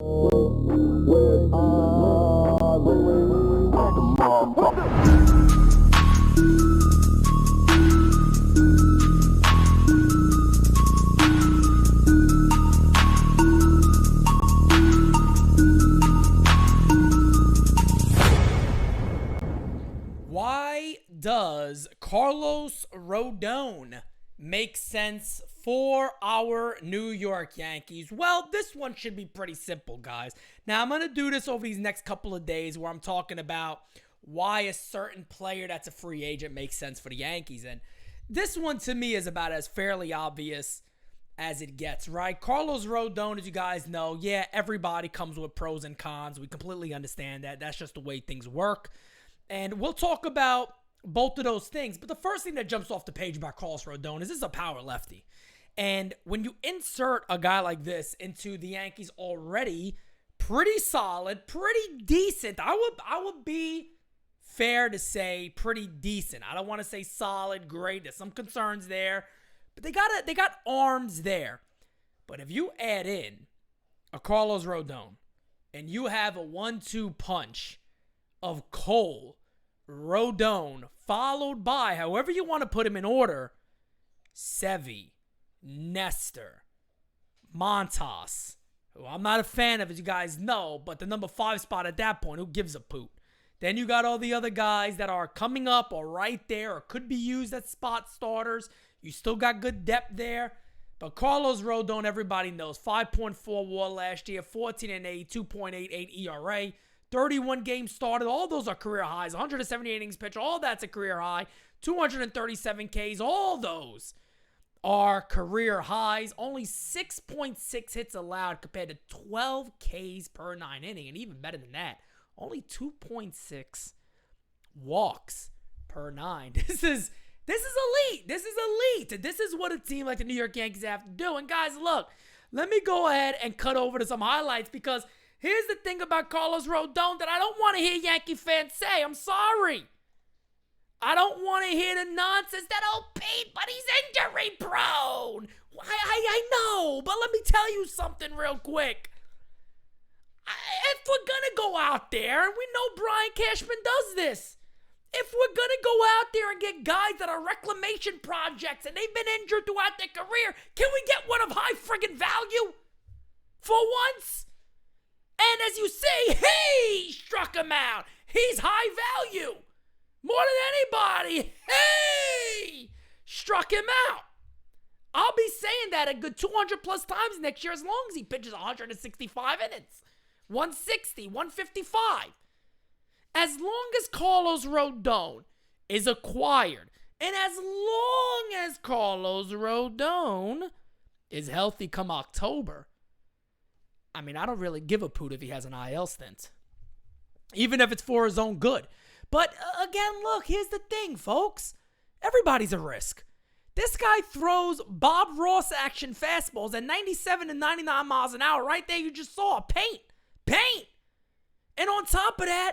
Why does Carlos Rodon make sense for our New York Yankees? Well, this one should be pretty simple, guys. Now, I'm going to do this over these next couple of days where I'm talking about why a certain player that's a free agent makes sense for the Yankees. And this one, to me, is about as fairly obvious as it gets, right? Carlos Rodon, as you guys know, yeah, everybody comes with pros and cons. We completely understand that. That's just the way things work. And we'll talk about both of those things. But the first thing that jumps off the page about Carlos Rodon is this is a power lefty. And when you insert a guy like this into the Yankees already pretty solid, pretty decent, I would be fair to say pretty decent. I don't want to say solid, great. There's some concerns there. But they got arms there. But if you add in a Carlos Rodon and you have a 1-2 punch of Cole, Rodon, followed by, however you want to put him in order, Sevy, Nestor, Montas, who I'm not a fan of, as you guys know, but the number 5 spot at that point, who gives a poot? Then you got all the other guys that are coming up or right there or could be used as spot starters. You still got good depth there. But Carlos Rodon, everybody knows, 5.4 WAR last year, 14-8, 2.88 ERA. 31 games started. All those are career highs. 178 innings pitched. All that's a career high. 237 Ks. All those are career highs. Only 6.6 hits allowed compared to 12 Ks per 9 inning. And even better than that, only 2.6 walks per 9. This is elite. This is elite. This is what a team like the New York Yankees have to do. And guys, look, let me go ahead and cut over to some highlights because here's the thing about Carlos Rodon that I don't want to hear Yankee fans say. I'm sorry. I don't want to hear the nonsense that, oh, Pete, but he's injury prone. I know, but let me tell you something real quick. If we're going to go out there, and we know Brian Cashman does this, if we're going to go out there and get guys that are reclamation projects and they've been injured throughout their career, can we get one of high friggin' value for once? And as you see, he struck him out. He's high value. More than anybody. He struck him out. I'll be saying that a good 200 plus times next year as long as he pitches 165 innings. 160, 155. As long as Carlos Rodon is acquired, and as long as Carlos Rodon is healthy come October, I mean, I don't really give a poot if he has an IL stint, even if it's for his own good. But again, look, here's the thing, folks. Everybody's a risk. This guy throws Bob Ross action fastballs at 97 to 99 miles an hour. Right there, you just saw paint. And on top of that,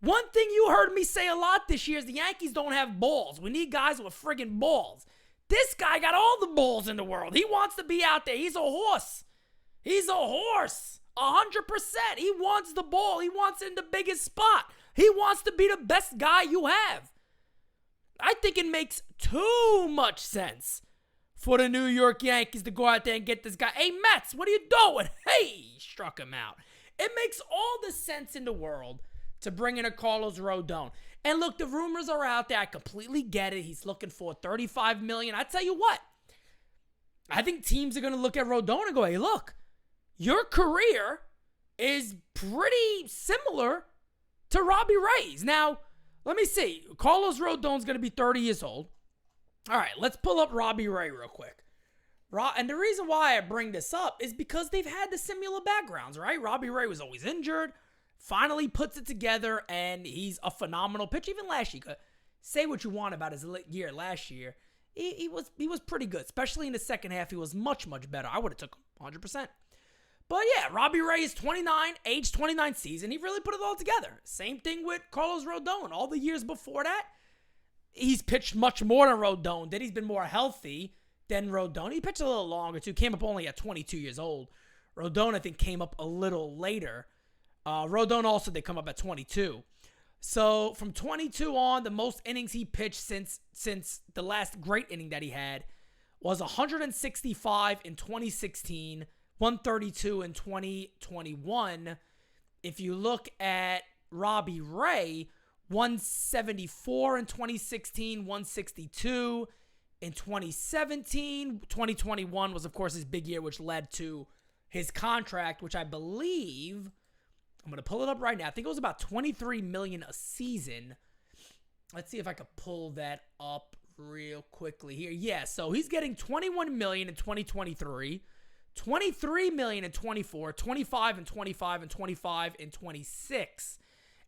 one thing you heard me say a lot this year is the Yankees don't have balls. We need guys with friggin' balls. This guy got all the balls in the world. He wants to be out there. He's a horse. He's a horse. 100%. He wants the ball. He wants it in the biggest spot. He wants to be the best guy you have. I think it makes too much sense for the New York Yankees to go out there and get this guy. Hey, Mets, what are you doing? Hey, struck him out. It makes all the sense in the world to bring in a Carlos Rodon. And look, the rumors are out there. I completely get it. He's looking for $35 million. I tell you what, I think teams are going to look at Rodon and go, hey, look, your career is pretty similar to Robbie Ray's. Now, let me see. Carlos Rodon's going to be 30 years old. All right, let's pull up Robbie Ray real quick. And the reason why I bring this up is because they've had the similar backgrounds, right? Robbie Ray was always injured, finally puts it together, and he's a phenomenal pitcher. Even last year, say what you want about his year last year, he was pretty good, especially in the second half. He was much, much better. I would have took him 100%. But yeah, Robbie Ray is 29, age 29 season. He really put it all together. Same thing with Carlos Rodon. All the years before that, he's pitched much more than Rodon did. He's been more healthy than Rodon. He pitched a little longer, too. Came up only at 22 years old. Rodon, I think, came up a little later. Rodon also, they come up at 22. So from 22 on, the most innings he pitched since the last great inning that he had was 165 in 2016, 132 in 2021. If you look at Robbie Ray, 174 in 2016, 162 in 2017. 2021 was, of course, his big year, which led to his contract, which I believe, I'm going to pull it up right now. I think it was about $23 million a season. Let's see if I could pull that up real quickly here. Yeah, so he's getting $21 million in 2023, $23 million in 24, $25 in 25, and $25 in 26.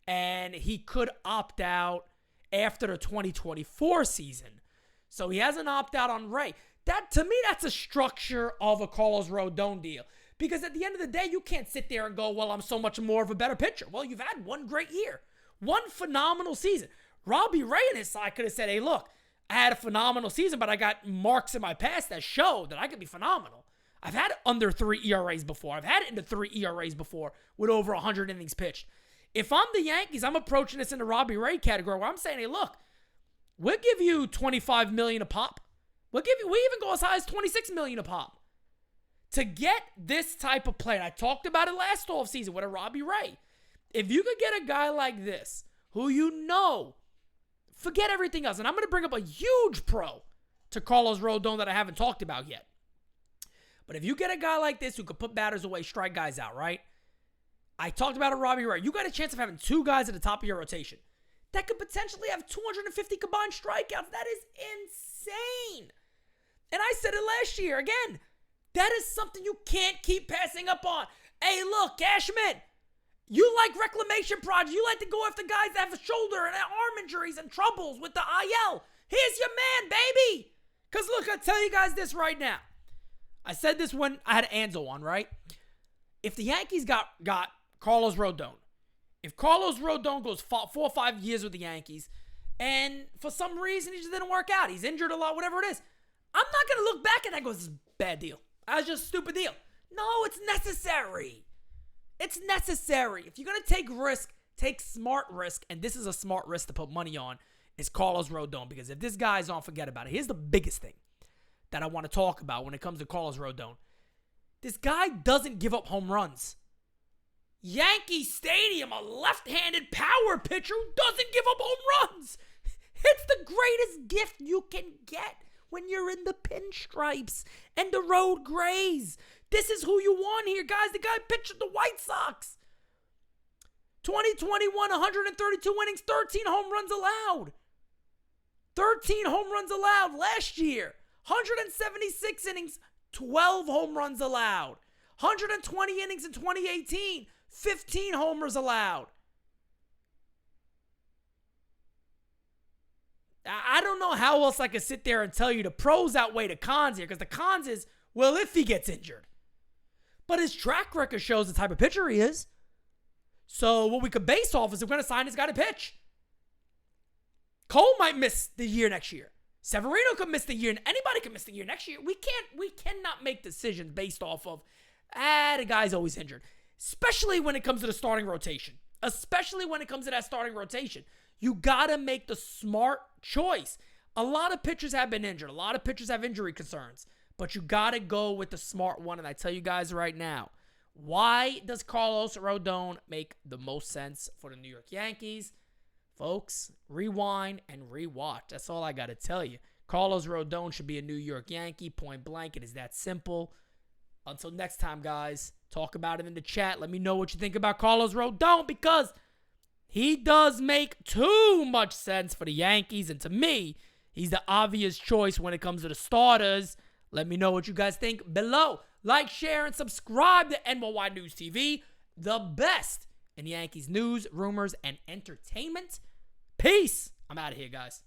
And he could opt out after the 2024 season. So he has an opt-out on Ray. That, to me, that's a structure of a Carlos Rodon deal. Because at the end of the day, you can't sit there and go, well, I'm so much more of a better pitcher. Well, you've had one great year. One phenomenal season. Robbie Ray and his side could have said, hey, look, I had a phenomenal season, but I got marks in my past that show that I could be phenomenal. I've had under 3 ERAs before. I've had it into 3 ERAs before with over 100 innings pitched. If I'm the Yankees, I'm approaching this in the Robbie Ray category where I'm saying, hey, look, we'll give you $25 million a pop. We even go as high as $26 million a pop. To get this type of player, I talked about it last offseason with a Robbie Ray. If you could get a guy like this, who you know, forget everything else. And I'm going to bring up a huge pro to Carlos Rodon that I haven't talked about yet. But if you get a guy like this who could put batters away, strike guys out, right? I talked about a Robbie Ray. You got a chance of having 2 guys at the top of your rotation that could potentially have 250 combined strikeouts. That is insane. And I said it last year. Again, that is something you can't keep passing up on. Hey, look, Cashman, you like reclamation projects. You like to go after guys that have a shoulder and arm injuries and troubles with the IL. Here's your man, baby. Because look, I'll tell you guys this right now. I said this when I had Anzo on, right? If the Yankees got Carlos Rodon, if Carlos Rodon goes 4 or 5 years with the Yankees, and for some reason he just didn't work out, he's injured a lot, whatever it is, I'm not going to look back and I go, this is a bad deal. That's just a stupid deal. No, it's necessary. It's necessary. If you're going to take risk, take smart risk, and this is a smart risk to put money on, is Carlos Rodon. Because if this guy's on, forget about it. Here's the biggest thing that I want to talk about when it comes to Carlos Rodon. This guy doesn't give up home runs. Yankee Stadium, a left-handed power pitcher who doesn't give up home runs. It's the greatest gift you can get when you're in the pinstripes and the road grays. This is who you want here, guys. The guy pitched the White Sox. 2021, 132 innings, 13 home runs allowed. 13 home runs allowed last year. 176 innings, 12 home runs allowed. 120 innings in 2018, 15 homers allowed. I don't know how else I could sit there and tell you the pros outweigh the cons here, because the cons is, well, if he gets injured. But his track record shows the type of pitcher he is. So what we could base off is we're going to sign this guy to pitch. Cole might miss the year next year. Severino could miss the year, and anybody could miss the year next year. We cannot make decisions based off of, the guy's always injured. Especially when it comes to the starting rotation. Especially when it comes to that starting rotation. You got to make the smart choice. A lot of pitchers have been injured. A lot of pitchers have injury concerns. But you got to go with the smart one. And I tell you guys right now, why does Carlos Rodon make the most sense for the New York Yankees? Folks, rewind and rewatch. That's all I got to tell you. Carlos Rodon should be a New York Yankee, point blank. It is that simple. Until next time, guys, talk about it in the chat. Let me know what you think about Carlos Rodon, because he does make too much sense for the Yankees. And to me, he's the obvious choice when it comes to the starters. Let me know what you guys think below. Like, share, and subscribe to NyynewsTV, the best in Yankees news, rumors, and entertainment. Peace. I'm out of here, guys.